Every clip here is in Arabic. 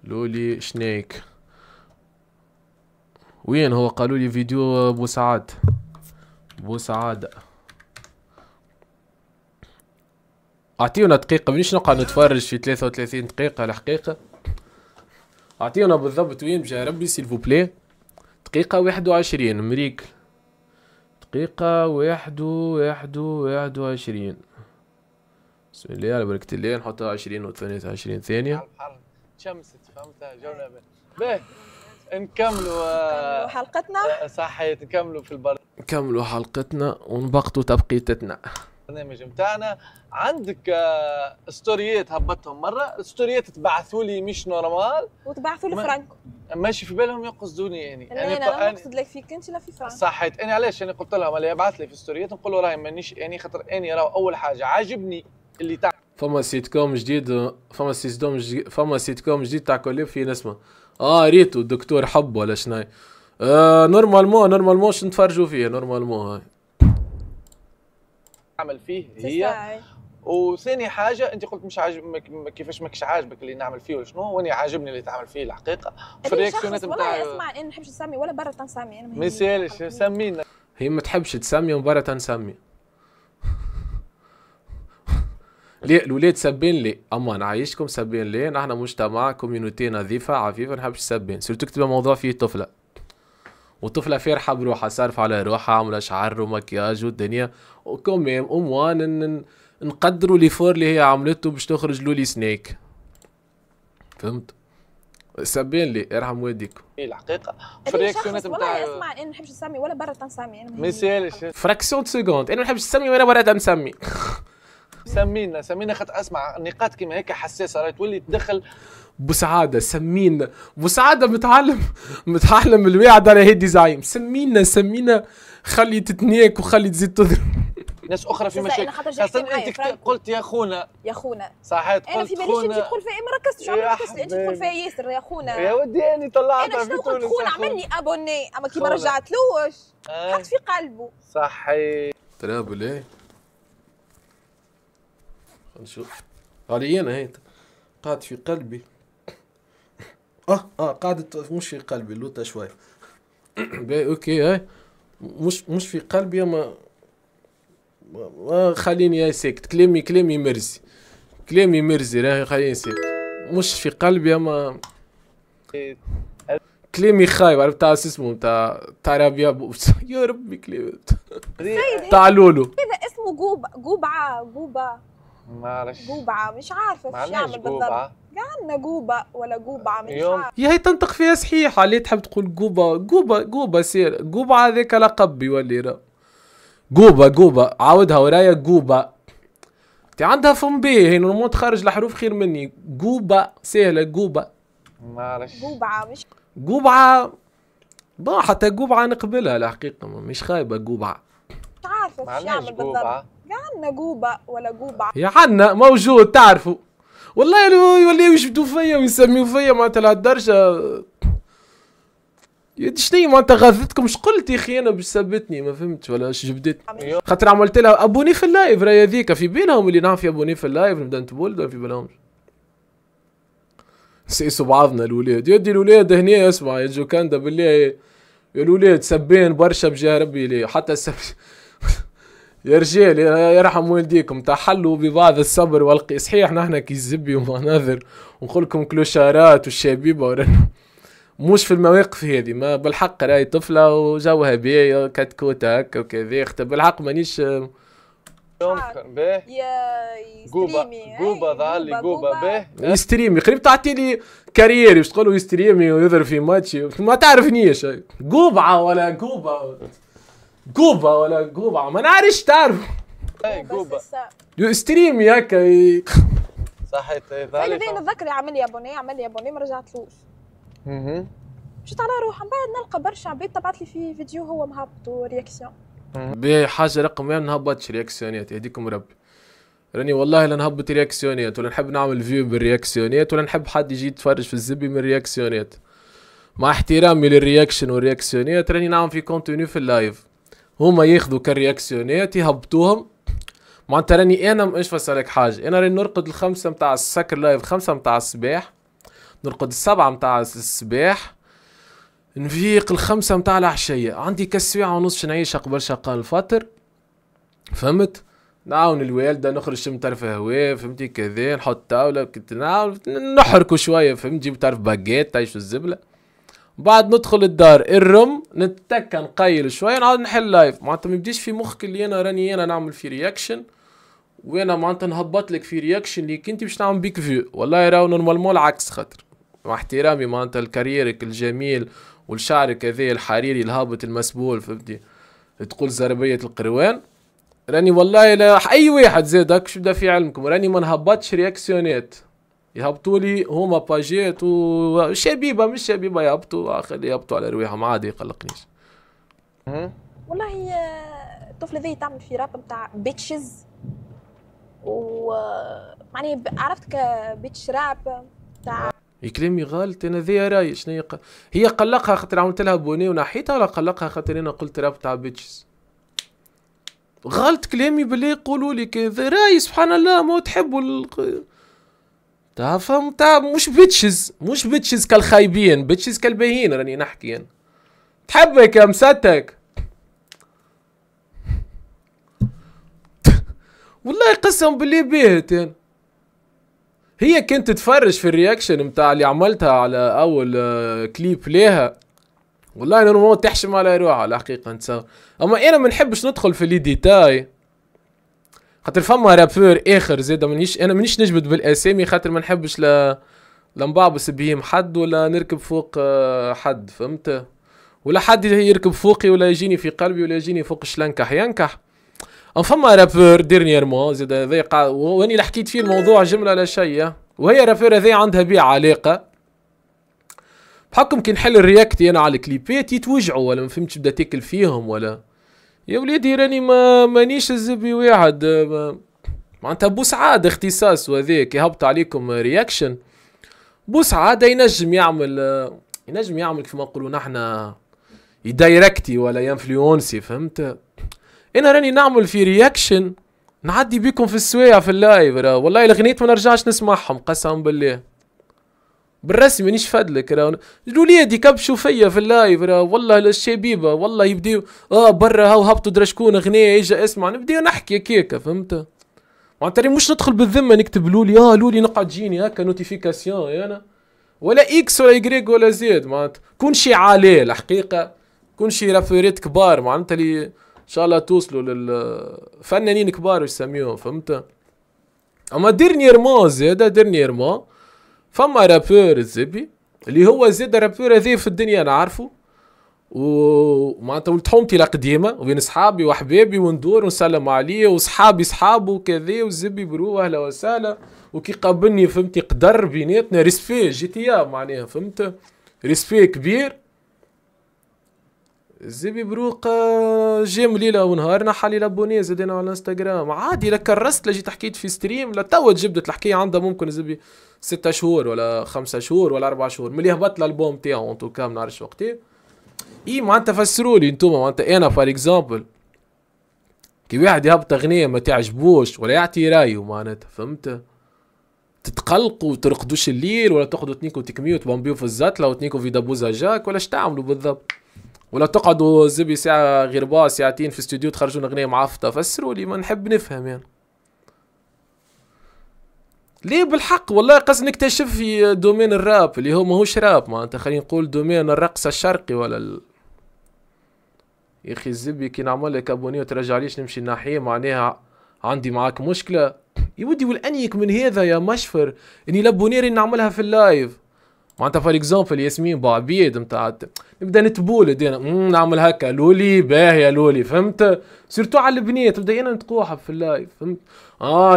لولي شنيك وين هو؟ قالوا لي فيديو بوسعاد. بوسعادة اعطيونا دقيقة مانيش نقعد نتفرج في 33 دقيقة الحقيقة. اعطيونا بالضبط وين بجا ربي سيلفو بلاي. دقيقة 21 مريكل. دقيقة 21. بسم الله على بركة الله. نحطها 20 و 22 ثانية. شمست فهمتها جونا باهي. نكملوا حلقتنا. صحيت نكملوا في نكملوا حلقتنا ونبقطوا تبقيتتنا. البرنامج نتاعنا. عندك ستوريات هبطتهم مرة، ستوريات تبعثوا لي مش نورمال وتبعثوا لي فرانكو. ماشي في بالهم يقصدوني يعني. انا نقصد لك فيك انت لا في فرانكو. صحيت. انا علاش انا قلت لهم اللي يبعث لي في ستوريات نقول له راهي مانيش يعني خاطر اني راهو اول حاجة عاجبني اللي تاع فما سيت كوم جديد. فما سيت كوم جديد تاع كوليب في نسمة ريتو الدكتور حب ولا شناي. نورمالمون شو نتفرجوا فيه نورمالمون. هاي نعمل فيه هي. وثاني حاجة انت قلت مش عاجبك كيفاش ماكش عاجبك اللي نعمل فيه ولا شنو، وانا عاجبني اللي تعمل فيه الحقيقة. في الرياكسيونات نتاعي والله اسمع انا ما نحبش نسمي ولا برا تنسمي. انا ما يسالش سمينا. هي ما تحبش تسمي ومن برا تنسمي. ليه الولاد سابين لي اما نعيشكم سابين لي نحن مجتمع كوميونيتي نظيفة عفيفة نحبش سابين سيرتو تكتب موضوع فيه طفلة وطفلة فرحة بروحها صارف على روحها عاملة شعر ومكياج والدنيا وكميم اموان نقدروا لي فور اللي هي عملته باش تخرج لولي سنيك. فهمت؟ سابين لي ارحم والديكم. الحقيقة في الرياكسيونات نتاعي والله اسمع انا ما نحبش نسمي ولا برا تنسمي. انا ما يسالش فراكسيون سكوند انا ما نحبش نسمي وانا برا تنسمي. سمينا خاطر اسمع نقاط كيما هيك حساسه راهي تولي تدخل. بوسعادة سمينا. بوسعادة متعلم الواعد على هيدي زعيم. سمينا خلي تتنيك وخلي تزيد تضرب ناس اخرى في مشاكل. خاصة انت قلت يا خونا. يا خونا صحيت انا في باليش انت تقول فيها ما ركزتش على ركزت انت تقول فيها ياسر يا خونا. يا ودي اني طلعتها في تونس. انا شنو قلت خونا عملني ابوني اما كي ما رجعتلوش حط في قلبه. صحيح ترابل ايه نشوف علينا هي قاعد في قلبي. قاعدة مش في قلبي لوطة شوي. باهي اوكي هاي مش في قلبي اما خليني يا ساكت. كلامي مرزي راهي خليني ساكت. مش في قلبي اما كلامي خايب. عرفت تاع اسمه تاع ربيع يا ربي كلامي تاع لولو. هذا اسمه قوبعة ما عرفش قوبعة مش عارفة ايش يعمل بالضبط. قالنا قوبة ولا قوبعة مش عارفة. يا هي تنطق فيها صحيحة. ليه تحب تقول قوبة سير قوبعة هذاك لقب يولي راه قوبة عاودها ورايا قوبة. انت عندها فم بيه هي نورمال تخرج الحروف خير مني. قوبة سهلة قوبة. ما عرفش قوبعة مش قوبعة حتى قوبعة نقبلها الحقيقة مش خايبة قوبعة. مش عارفة ايش يعمل بالضبط. قالنا قوبة ولا قوبعة. يا عنا موجود تعرفوا والله يوليو يشبدوا فيا ويسميوا فيا معناتها لهالدرجة. شنو معناتها غاثتكم اش قلت يا اخي انا باش سبتني ما فهمتش ولا اش جبدتني. خاطر عملت لها ابوني في اللايف راهي هذيك في بالهم اللي نعرف ابوني في اللايف نبدا نتبولد ولا في بالهمش. سيسوا بعضنا الولاد يدي الولاد هنا اسمع يا جوكاندا بالله يا الولاد سبين برشا بجاه ربي ليه حتى يا رجال يرحم والديكم تحلوا ببعض الصبر والقي. صحيح نحن كي الزبي ومناظر ونقول لكم كلوشارات والشبيبه مش في المواقف هذه. ما بالحق راهي طفله وجوها بيه كتكوته هكا وكذا. بالحق مانيش يمكن باهي يا قوبه ظهر لي قوبه باهي يستريمي قريب تعطيني كاريري باش تقولوا يستريمي ويضرب في ماتش ما تعرفنيش. قوبعه ولا قوبة ما نعرفش تعرف. اي قوبة ستريمي هكا صحيت. انا بين نتذكر عمل لي ابوني ما رجعتلوش. مشيت على روحي من بعد نلقى برشا عباد تبعت لي في فيديو هو مهبط ورياكسيون. بحاجة رقم ما نهبطش رياكسيونات يهديكم ربي. راني والله لا نهبط رياكسيونات ولا نحب نعمل فيو بالرياكسيونات ولا نحب حد يجي يتفرج في الزبي من الرياكسيونات. مع احترامي للرياكشن والرياكسيونات راني نعمل في كونتينيو في اللايف. هما ياخذوا كرياكسيونات يهبطوهم. معناتها راني انا مش فسرك حاجه. انا راني نرقد الخمسة متاع السكر لايف 5 متاع الصباح نرقد 7 متاع الصباح، نفيق 5 متاع العشية، عندي كساعة ونص نعيشها قبل شقان الفطر، فهمت؟ نعاون الوالدة، نخرج شم طرف هواء، فهمتي كذا، نحط طاولة كنت نعاون نحركوا شوية، فهمت؟ نجيب طرف باجيت تعيشوا الزبلة، بعد ندخل الدار الرم نتكا نقيل شوية نعاود نحل لايف، معناتها ما يبديش في مخك اللي انا نعمل في رياكشن، وانا معناتها نهبط لك في رياكشن اللي كنتي باش نعمل بيك فيو، والله راهو نورمالمون العكس، خاطر مع احترامي معناتها الكاريرك الجميل والشعرك هذا الحريري الهابط المسبول، فهمتي؟ تقول زربية القروان، راني والله لا اي واحد زادك شو بدا في علمكم، راني ما نهبطش رياكسيونات، يهبطوا لي هما باجيت وشبيبه مش شبيبه يهبطوا، خلي يهبطوا على رواحهم عادي يقلقنيش. والله الطفل ذي تعمل في راب نتاع بيتشز و معني عرفت كبيتش راب تاع كلامي غلط انا ذي راي شنو هي قلقها خاطر عملت لها بوني ونحيتها، ولا قلقها خاطر انا قلت راب تاع بيتشز؟ غلط كلامي بالله، يقولوا لي كذا راي سبحان الله، ما تحبوا تاع فهم تاع مش بيتشز كالخايبين، بيتشز كالباهين راني نحكي انا، تحبك يا مساتك والله قسم بالله باهت يعني. هي كنت تتفرج في الرياكشن متاع اللي عملتها على اول كليب ليها، والله انا ما تحشم على روحها الحقيقه نتصور، اما انا ما نحبش ندخل في لي ديتاي، خاطر فما رابور اخر زيد انا مانيش نجبد بالاسامي، خاطر ما نحبش لا نبعبس بهم حد ولا نركب فوق حد، فهمت؟ ولا حد يركب فوقي ولا يجيني في قلبي ولا يجيني فوق شلنكح ينكح. فما رابور ديرنييرمون زيد هذا واني اللي حكيت فيه الموضوع جمله لا شيء، وهي رابور هذه عندها بيع علاقه بحكم كي نحل الرياكتي انا على الكليبات يتوجعوا ولا ما فهمتش بدا تاكل فيهم، ولا يا وليدي راني مانيش الزبي واحد معناتها بوسعاد اختصاص، وهذاك يهبط عليكم رياكشن بوسعاد ينجم يعمل كيف ما نقولوا نحنا يدايركتي ولا ينفلونسي، فهمت؟ انا راني نعمل في رياكشن نعدي بيكم في السوايع في اللايف، والله الغنيت ما نرجعش نسمعهم قسم بالله بالرسمي مانيش فادلك، الوليد يكبشوا فيا في اللايف، والله الشبيبه والله يبديو برا هاو هبطوا درشكون اغنيه يجي اسمع نبديو نحكي كيكه، فهمت؟ معناتها مش ندخل بالذمه نكتب لولي لولي نقعد تجيني هكا نوتيفيكاسيون انا ولا اكس ولا يجريك ولا زيد، معناتها كون شي عالي الحقيقه، كون شي رافوريت كبار معناتها اللي ان شاء الله توصلوا للفنانين كبار يسميوهم، فهمت؟ اما ديرنييرمون فما رابور الزبي اللي هو زاد رابور هذي في الدنيا انا عارفه، ومعناتها ولد حومتي القديمه وبين صحابي وحبابي وندور ونسلم عليه وصحابي صحابه وكذا، والزبي برو اهلا وسهلا، وكي قابلني فهمتي قدر بيناتنا ريسبي جي معناها، فهمت؟ ريسبي كبير. الزبي بروق جيم ليله ونهار نحى لي لابوني زادنا على الانستغرام عادي، لا كرست لا جيت حكيت في ستريم لا توا جبدت الحكايه عندها ممكن الزبي 6 شهور ولا 5 شهور ولا 4 شهور ملي هبط الالبوم تاعو انتو كام نعرفش وقتي. اي معناتها فسروا لي انتوما، معناتها انا فار اكزامبل كي واحد يهبط اغنيه ما تعجبوش ولا يعطي رايه معناتها، فهمت؟ تتقلقوا وترقدوش الليل ولا تاخذوا تنيكو تكميو تبامبيو في الزتله وتنيكو في دبوزه جاك ولا اش تعملوا بالضبط، ولا تقعدوا زبي ساعه غير با ساعتين في استوديو تخرجوا اغنيه معفطه. فسروا لي ما نحب نفهم يعني ليه بالحق والله قصد نكتشف في دومين الراب اللي هو ماهوش راب معناتها خلينا نقول دومين الرقص الشرقي ولا يا اخي الزبي كي نعمل لك ابوني وترجعليش نمشي ناحيه معناها عندي معاك مشكله يا ودي. والانيك من هذا يا مشفر اني لابونيري نعملها في اللايف معناتها فور اكزامبل ياسمين بوعبيد نتاع نبدا نتبولد انا نعمل هكا لولي باهيه لولي، فهمت؟ سيرتو على البنات تبدا انا نتقوحب في اللايف، فهمت؟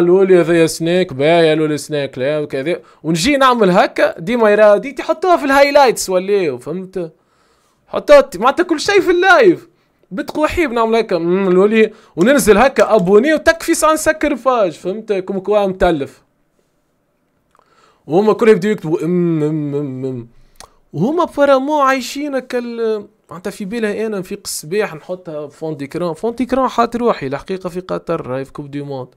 لولي هذايا سنيك باهيه لولي سنيك لا وكذا، ونجي نعمل هكا ديما يرادي تحطوها في الهايلايتس ولا فهمت؟ حطوها معناتها كل شيء في اللايف بتقوحي بنعمل هكا لولي وننزل هكا ابوني وتكفي سان سكرفاج، فهمت؟ كم كوا متلف وهما كل يبدو يكتبوا وهما فرامو عايشين معناتها في بالها انا نفيق الصباح نحطها فون ديكران حاط روحي الحقيقه في قطر راهي في كوب دي موند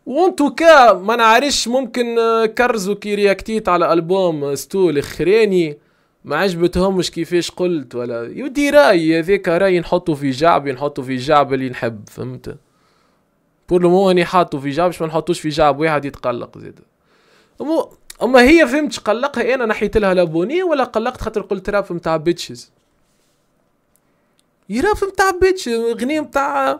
وانتوكا ما نعرفش ممكن كرزو كي رياكتيت على البوم ستو الاخراني ما عجبتهمش كيفاش قلت، ولا يودي راي هذاك راي نحطه في جعبي، نحطه في جعب اللي نحب، فهمت؟ بور لو مو اني حاطه في جعب، ما نحطوش في جعب واحد يتقلق زيد. اما هي فهمت قلقها انا نحيت لها لابوني، ولا قلقت خاطر قلت راب نتاع بيتشز؟ يراب نتاع بيتش، غنية نتاع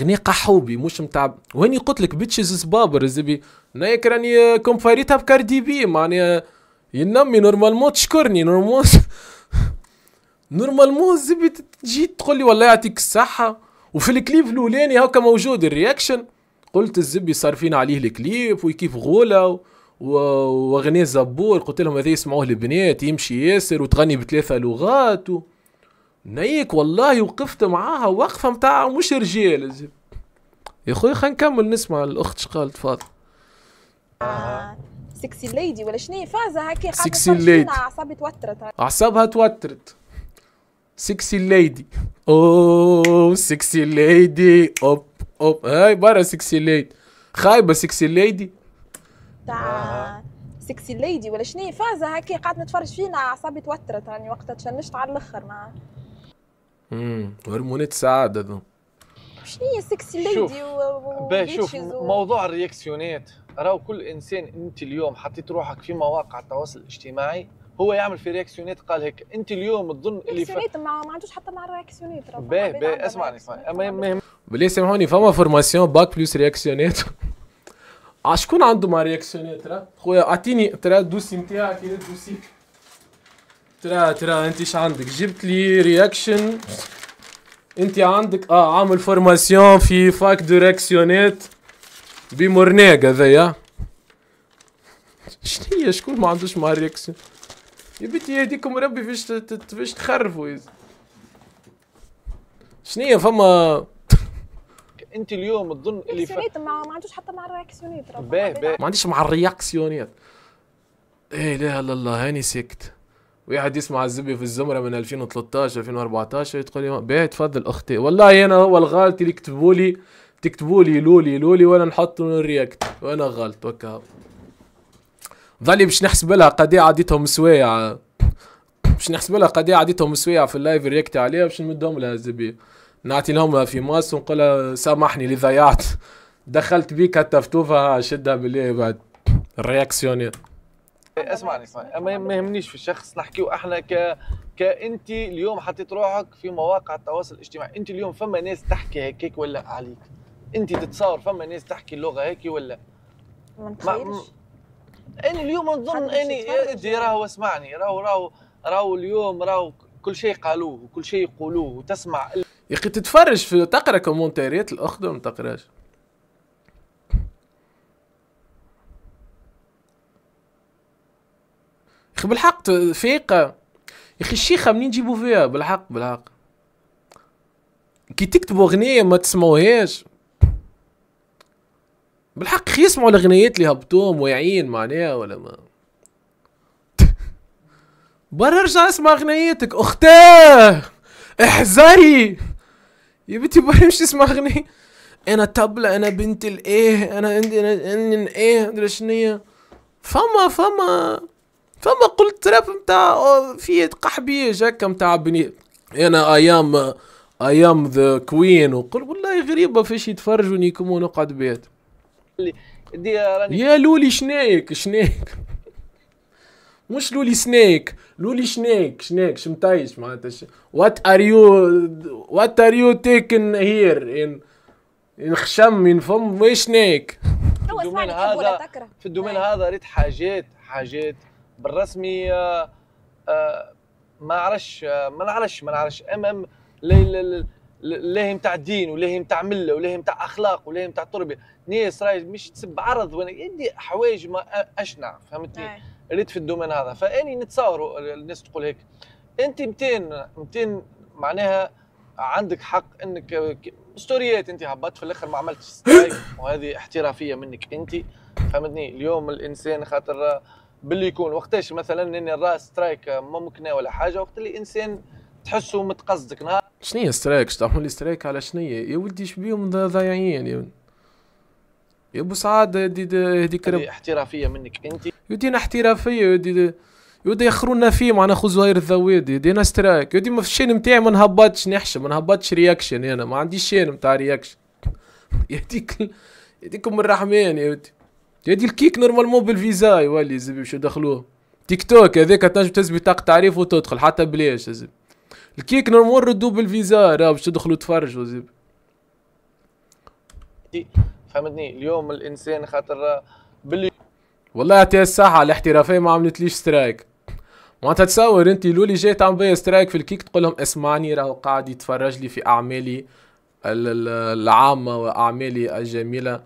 غنية قحوبي مش نتاع، وهني قلت لك بيتشز سبابر زبي نايك راني كومباريتها بكاردي بي، معناها ينمي نورمالمون تشكرني نورمالمون زبي تجي تقول لي والله يعطيك الصحة. وفي الكليب الاولاني هاكا موجود الرياكشن، قلت الزبي صارفين عليه الكليب وكيف غولة واغنية زبور، قلت لهم هذا يسمعوه البنات يمشي ياسر وتغني ب3 لغات نايك والله وقفت معاها وقفة متاع مش رجال. يا خويا خلينا نكمل نسمع الاخت شقالت فاضل. سكسي ليدي ولا شنو فازة هكا سكسي ليدي، اعصابي توترت، اعصابها توترت. سكسي ليدي اوه سكسي ليدي اوب اوب، هاي برا سكسي ليدي خايبة. سكسي ليدي تاع سكسي ليدي ولا شنو فازة هكا قاعد نتفرج فينا اعصابي توترت، راني وقتها تشنجت على الاخر مع هرمونات سعادة ذو. شنو هي سكسي ليدي شوف موضوع الرياكسيونات، راهو كل انسان انت اليوم حطيت روحك في مواقع التواصل الاجتماعي هو يعمل في رياكسيونات، قال هيك انت اليوم تظن اللي رياكسيونات ما عندوش حتى مع الرياكسيونات. باهي اسمعني المهم بلي سامحوني فما فورماسيون باك بلوس رياكسيونات. شكون عنده مع رياكسيونات؟ ترى خويا اعطيني ترى الدوسي نتاعك، يا الدوسي ترى انت ايش عندك؟ جبت لي رياكشن، انت عندك عامل فورماسيون في فاك دو رياكسيونات بمورنيق هذايا. شنو هي شكون ما عندوش مع الرياكسيون؟ يا بنتي يهديكم ربي فاش تخرفوا. شنو هي فما انت اليوم تظن اللي ما عندوش حتى مع الرياكسيونات. ما عنديش مع الرياكسيونات. ايه لا لا الله هاني سكت. واحد يسمع الزبي في الزمرة من 2013 2014 تقول لي باهي تفضل اختي، والله انا هو الغلط اللي تكتبوا لي لولي وانا نحط الرياكت وانا غلط وكا. ظلي باش نحسب لها قضيه عديتهم سوايع، باش نحسب لها قضيه عديتهم سوايع في اللايف رياكت عليها، باش نمدهم لها الزبي نعطي لهم في ماس ونقول لها سامحني اللي ضيعت دخلت بيك هتفتوفها شدها بالله بعد الرياكسيونير. اسمعني ما يهمنيش في الشخص، نحكيو احنا كانت اليوم حطيت روحك في مواقع التواصل الاجتماعي، انت اليوم فما ناس تحكي هيك ولا عليك؟ انت تتصور فما ناس تحكي اللغه هيك ولا؟ ما نتخيلش. انا اليوم نظن اني راهو اسمعني راهو اليوم راهو كل شيء قالوه وكل شيء يقولوه وتسمع. يا اخي تتفرج في تقرا كومنتاريات الاخت ولا ما تقراش؟ اخي بالحق فيقه يا اخي الشيخه منين نجيبوا فيها؟ بالحق كي تكتبوا اغنيه ما تسمعوهاش بالحق، خي يسمعوا الاغنيات اللي هبطوهم واعيين معناها ولا ما. برا ارجع اسمع اغنيتك اختاه احذري يا بنتي، برا مش تسمع اغنيه انا طبلة انا بنت الايه انا ايه ادري شنيا. فما قلت راب متاع في قحبيه جاكا متاع بني انا ايام ذا كوين، وقل والله غريبه فاش يتفرجوني يكونوا نقعد بيت يا لولي شنايك مش لولي سنيك، لولي شنيك شمتايش معناتها وات ار يو تيكن هير ان خشم من فم ويش نيك. في الدومين هذا ريت حاجات بالرسمي ما نعرفش امام لاهي متاع دين ولاهي متاع مله ولاهي متاع اخلاق ولاهي متاع تربيه، ناس راهي مش تسب عرض وانا يدي حوايج ما اشنع، فهمتني؟ ريت في الدومين هذا، فاني نتصوروا الناس تقول هيك انت 200 معناها عندك حق انك ستوريات انت هبطت في الاخر ما عملتش سترايك، وهذه احترافيه منك انت، فهمتني؟ اليوم الانسان خاطر باللي يكون وقتاش مثلا ان الراس سترايك ممكنه ولا حاجه، وقت اللي انسان تحسه متقصدك نهار. شنو هي سترايك؟ تعمل لي سترايك على شنو يا ولدي؟ ايش بيهم ضايعين يا ولدي؟ يا ابو سعاد هذيك هذه احترافيه منك انت. يدينا احترافيه يودي يخرونا فيه معنا خو زهير الذويدي يدينا سترايك يودي ما في الشين نتاعي ما نهبطش نحشى ما نهبطش رياكشن انا ما عنديش شين نتاع رياكشن يديكم الرحمن يا ودي يدي الكيك نورمالمون بالفيزا يولي زبي باش يدخلوه تيك توك هذاك تنجم تسبي بطاقة تعريف وتدخل حتى بلاش يا زبي الكيك نورمال ردوا بالفيزا راه باش تدخلوا تفرجوا زبي فهمتني اليوم الانسان خاطر باللي والله يعطيها الصحة الاحترافية ما عملتليش سترايك معناتها تصور انت لولي جاي تعمل بيا سترايك في الكيك تقول لهم اسمعني راهو قاعد يتفرج لي في اعمالي العامة واعمالي الجميلة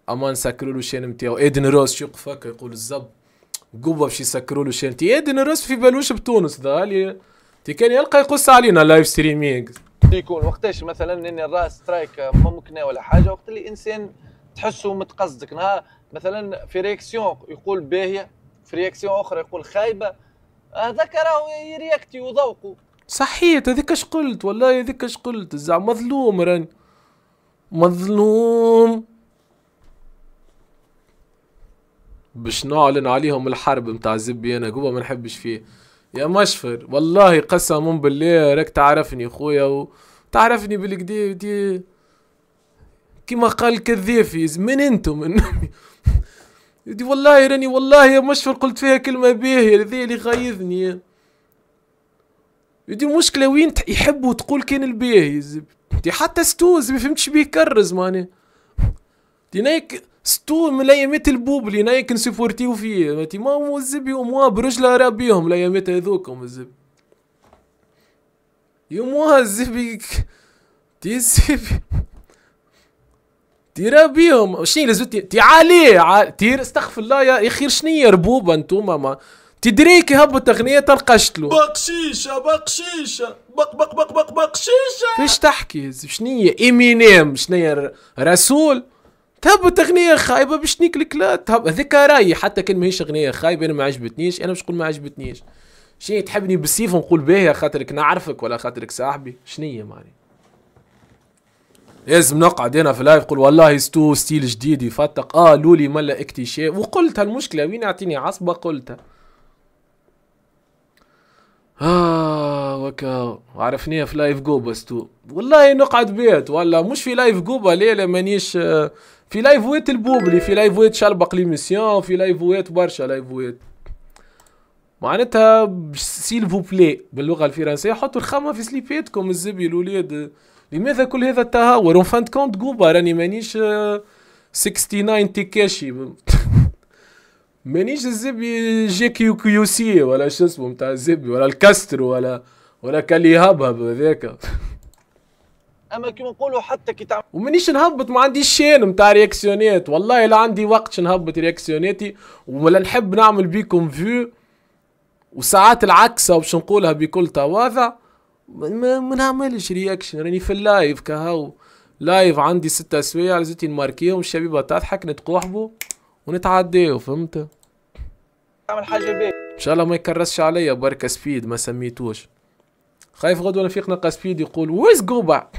اما نسكروا له الشين نتاعو ايدن روس شو يقفك يقول الزب قوبه باش يسكروا له الشين تي ايدن روس في بالوش بتونس ذا تي كان يلقى يقص علينا لايف ستريمينغ يكون وقتاش مثلا ان الراس سترايك ممكن ولا حاجه وقت اللي انسان تحسه متقصدك نهار مثلا في رياكسيون يقول باهيه في رياكسيون اخرى يقول خايبه هذاك راهو يرياكتي وذوقه صحيت هذيك اش قلت والله هذيك اش قلت زعما مظلوم راني مظلوم باش نعلن عليهم الحرب متاع زبي انا قوة ما نحبش فيه يا مشفر والله قسما بالله راك تعرفني خويا وتعرفني بالكدا دي كيما قال الكذافي من انتم من دي والله راني والله يا مشفر قلت فيها كلمة باهية ذي اللي غايظني دي المشكلة وين يحبوا تقول كان الباهي دي حتى ستوز ما فهمتش بيه كرز ماني دي نايك ستو من الايامات البوبلي نايك نسيبورتيو فيه ماتي ما هو الزبي وموا برجله راه بيهم الايامات هذوكم الزبي يومها الزبي تي الزبي تي راه بيهم شني لازمتي تي عليه تي استغفر الله يا خير شنيا ربوبه انتوما ما تدريك هبط اغنيه تلقشتلو بقشيشه بقشيشه بق بق بق بق بقشيشه فيش تحكي شنيا ايمينيم شنيا رسول تهبط اغنيه خايبه باش نيك لا هذيك رايي حتى كان ماهيش اغنيه خايبه انا ما عجبتنيش انا باش نقول ما عجبتنيش شنيا تحبني بالسيف ونقول باهيه خاطرك نعرفك ولا خاطرك صاحبي شنيا معني لازم نقعد هنا في لايف نقول والله ستو ستيل جديد يفتق لولي ملا اكتشاف وقلتها المشكله وين يعطيني عصبه قلتها وكا عرفنيها في لايف جوبا ستو والله نقعد بيت ولا مش في لايف جوبا لا مانيش في لايفوات البوبلي في لايفوات شلبق ليميسيون في لايفوات برشا لايفوات معناتها سيل فو بلاي باللغه الفرنسيه حطوا الخامه في سليبيتكم الزبي الاولاد لماذا كل هذا التهور اون فان كونت جوبا راني مانيش 69 تيكاشي مانيش الزبي جي كيو سي ولا شو اسمه نتاع الزبي ولا الكاسترو ولا كالي هبهب هذاك اما كيما نقولوا حتى كي تعمل ومانيش نهبط ما عنديش شين نتاع رياكسيونات والله لا عندي وقت نهبط رياكسيوناتي ولا نحب نعمل بيكم فيو وساعات العكسه باش نقولها بكل تواضع ما نعملش رياكشن راني في اللايف كهو لايف عندي 6 سوايع لازمتي نماركيهم الشبيبه تضحك نتقوحبوا ونتعداو فهمت تعمل حاجه باهيه ان شاء الله ما يكرسش عليا بركه سبيد ما سميتوش خايف غدوه نفيق نلقى سبيد يقول ويز جوبا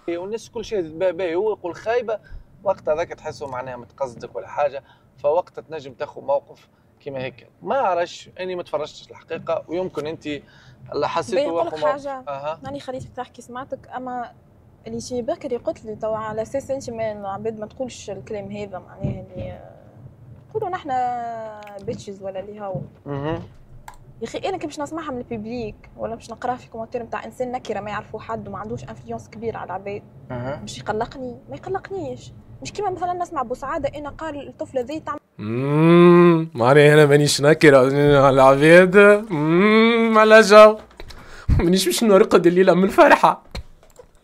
والناس كل شيء باهي هو يقول خايبه وقت هذاك تحسه معناها متقصدك ولا حاجه فوقت تنجم تاخذ موقف كيما هيك ما عرفش اني ما تفرجتش الحقيقه ويمكن انت اللي حسيته واخو حاجه ماني خليتك تحكي سمعتك اما اللي شي بكري قلت لي توا على اساس انت ما عباد ما تقولش الكلام هذا معناها اللي نقولوا نحن بيتشز ولا اللي هو يا اخي انا كي باش نسمعها من الببليك ولا باش نقراها في كومنتير نتاع انسان نكره ما يعرفوا حد وما عندوش انفلونس كبير على العباد باش يقلقني ما يقلقنيش مش كيما مثلا نسمع بوسعاده انا قال الطفله ذي تعمل معني انا مانيش نكره على العباد على جو مانيش باش نرقد الليله من فرحه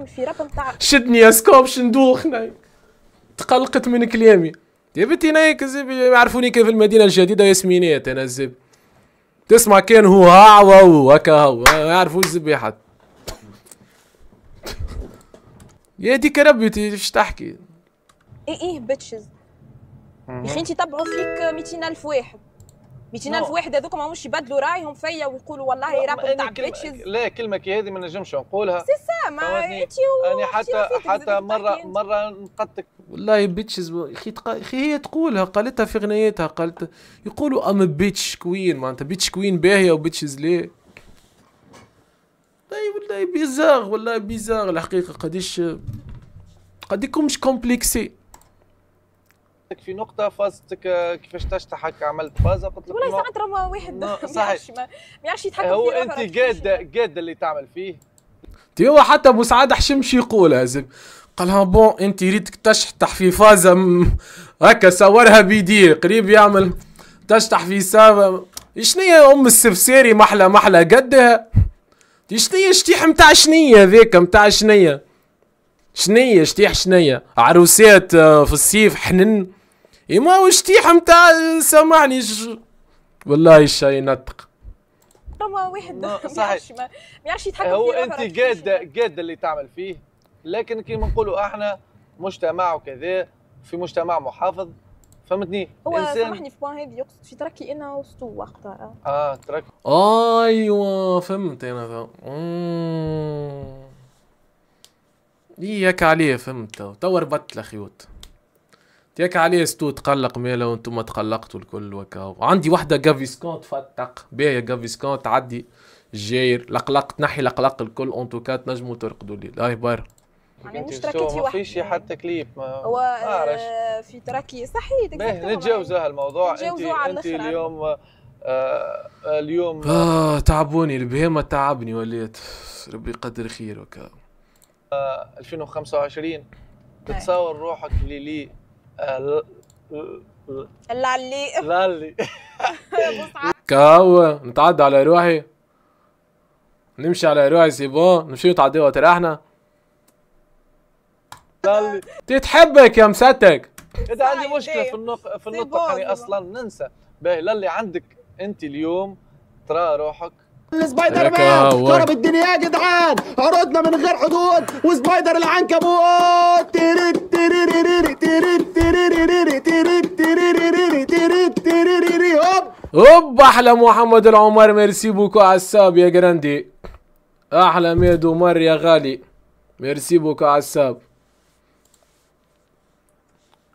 في راب نتاع شدني يا سكوب شندوخ نايك تقلقت من كلامي يا بنتي نايك زبي يعرفوني كيف المدينه الجديده ياسمينات انا الزب تسمع كان هو هاو هكا هاو يعرفوا الزبي حد يا ديك ربي ايش تحكي ايه بيتشز يا اخي انت تبعوا فيك 200,000 واحد 200,000 واحد هذوك ماهمش يبدلوا رايهم فيا ويقولوا والله راب نتاع بيتشز لا كلمه كي هذه ما نجمش نقولها سي سا ما انت انا حتى مره نقدتك والله بيتشز اخي هي تقولها، قالتها في غنيتها، قالت يقولوا ام بيتش كوين، معناتها بيتش كوين باهيه وبيتشز ليه. والله بيزاغ، والله بيزاغ الحقيقه. قد يكون مش كومبلكسي. في نقطة فازتك كيفاش تشطحك، عملت فازة قلت لك والله ساعات راه واحد ما يعرفش يتحكم في هو روحه. انت قادة اللي تعمل فيه. هو حتى ابو سعاد حشمش يقولها زب، قالها بون انت ريتك تشطح في فازة هكا صورها بيديه قريب يعمل تشطح في سافة. شنيا ام السفسيري محلى قدها. شنيا شتيح متاع شنيا ذيك متاع شنيا شتيح شنيا عروسات في الصيف حنن. ما هو شتيح متاع سامحني والله الشاي ينطق. راه واحد ما يعرفش يتحكم هو في روحه. انت قادة اللي تعمل فيه، لكن كيما نقولوا احنا مجتمع وكذا، في مجتمع محافظ، فهمتني؟ هو سامحني في بوان هذه يقصد في تركي انا وسطو وقتها. ترك. ايوه فهمت انا ياك عليه فهمت. توا ربطت الخيوط. ياك عليه ستو تقلق مالا وانتم تقلقتوا الكل وكا. عندي وحده جافيسكون تفتق باهيه، جافيسكون تعدي الجاير لقلق تنحي لقلق الكل. اون توكا تنجموا ترقدوا لي لاي بار. يعني مش تركي في ما فيش حتى كليب هو في تركي صحيح. نتجاوزوا هالموضوع. انت اليوم تعبوني البهيمه، تعبني وليت. ربي يقدر خير وكا. 2025 تتصور روحك لي لالي كاو نتعدى على روحي، نمشي على روحي سي بون، نمشي نتعدى وتريحنا. لالي تتحبك يا مساتك. اذا عندي مشكله في النطق يعني اصلا ننسى. باهي للي عندك انت اليوم ترى روحك سبايدر مان خرب الدنيا يا جدعان، عرضنا من غير حدود وسبايدر العنكبوت. هوب احلى محمد العمر، ميرسي بوكو عساب يا جراندي. احلى ميد عمر يا غالي، ميرسي بوكو عساب.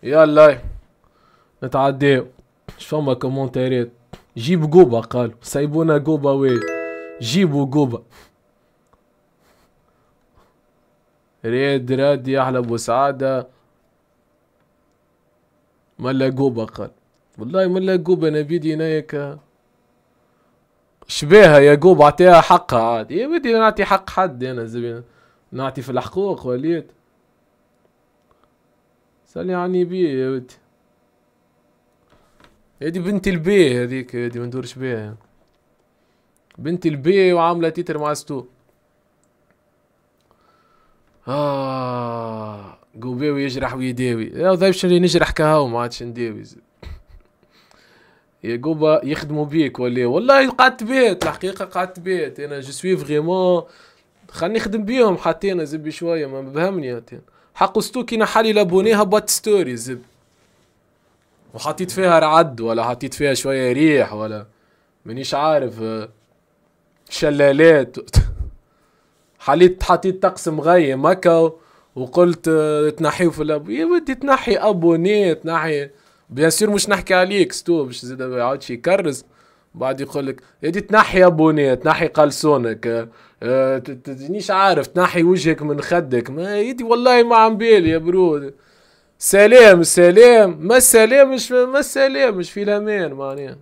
يلا نتعديو. اش فما كومونتيرات؟ جيب قوبة قالوا، سايبونا قوبة وي جيبوا قوبة. راد يا احلى ابو سعادة. ملا قوبة قال، والله ملا قوبة انا بيدي نايك شبيها يا قوبة اعطيها حقها عاد. يا ودي نعطي حق حد انا زبين نعطي في الحقوق وليت. سالي عني بيه يا ودي. هذي بنت البي هذيك، هذي ما ندورش بيها. بنت البي وعامله تيتر مع ستو. قوباوي يجرح ويداوي. يا ضيب شري نجرح كهو ما عادش نداوي. يا قوبا يخدموا بيك ولا والله قعدت بيت الحقيقه قعدت بيت انا جو سوي فريمون. خلني نخدم بيهم حتى انا زبي شويه ما بهمني حق ستو كي نحالي لابوني هبط ستوري زب وحطيت فيها رعد ولا حطيت فيها شويه ريح ولا مانيش عارف شلالات. حطيت طقس مغيم هكا وقلت تنحيو في الابو. يا ودي تنحي ابوني تنحي بيان سور مش نحكي عليك ستو باش زيد ما يعاودش يكرز بعد يقول لك يدي تنحي ابوني تنحي قلصونك تنيش عارف تنحي وجهك من خدك. ما يدي والله ما عم بالي يا برود. سلام ما السلام مش في الامان معناها.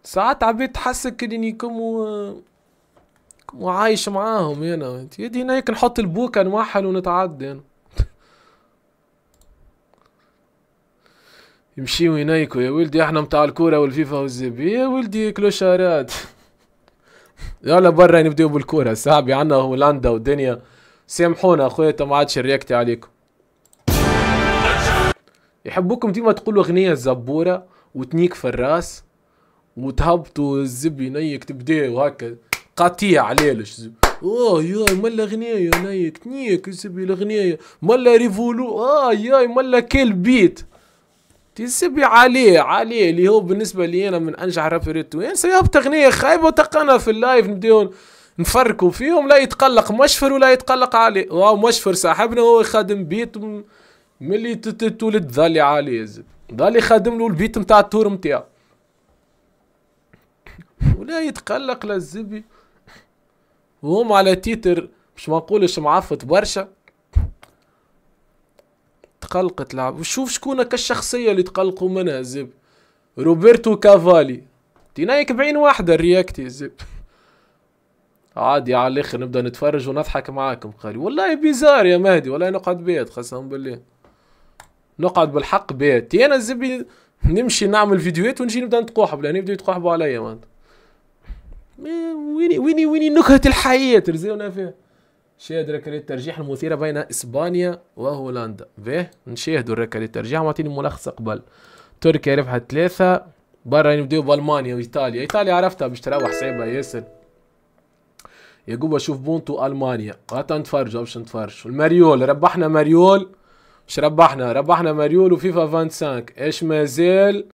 ساعات عبيد تحسك اني كم عايش معاهم هنا. يدي هناك نحط البوكا نوحل ونتعدى انا. يمشيو ينايكو يا ولدي احنا متاع الكورة والفيفا والزبي يا ولدي كلوشارات. يلا برا نبداو بالكورة صاحبي عنا هولندا والدنيا. سامحونا اخويا ما عادش رياكتي عليكم. يحبوكم ديما تقولوا اغنية زبورة وتنيك في الراس وتهبطوا الزبي نيك تبداو هكا قطيع ليلش ياي ملا اغنية نيك تنيك زبي الاغنية ملا ريفولو ياي ملا كيل بيت تسبي عليه اللي هو بالنسبة لي انا من انجح رابريت وين سيهبط اغنية خايبة وتقنا في اللايف نفركوا فيهم، لا يتقلق مشفر ولا يتقلق عليه. واو مشفر صاحبنا هو يخدم بيت ملي تولد ظالي عليه زد، ظالي خادم له البيت نتاع التور نتاعو ولا يتقلق للزبي. وهم على تيتر مش ما نقولش معفط برشا، تقلقت لعب. وشوف شكون كالشخصية اللي تقلقوا منها زب، روبرتو كافالي تينايك بعين واحدة الرياكتي زب. عادي على الاخر نبدا نتفرج ونضحك معاكم خالي. والله بيزار يا مهدي، والله نقعد بيت قسما بالله، نقعد بالحق بيت. انا الزبي نمشي نعمل فيديوهات ونجي نبدا نتقوحب، لان يبداو يتقوحبوا عليا مانت. ويني نكهة الحياة ترزيونا فيها. شاهد ركلات الترجيح المثيرة بين اسبانيا وهولندا. باه نشاهدوا ركلات الترجيح. معطيني ملخص قبل. تركيا ربحت 3، برا نبداو بالمانيا وايطاليا. ايطاليا عرفتها باش تروح صعيبة ياسر. يعقوب اشوف بونتو المانيا، هات نتفرجوا باش نتفرج. الماريول ربحنا ماريول، اش ربحنا؟ ربحنا ماريول وفيفا 25. ايش مازال؟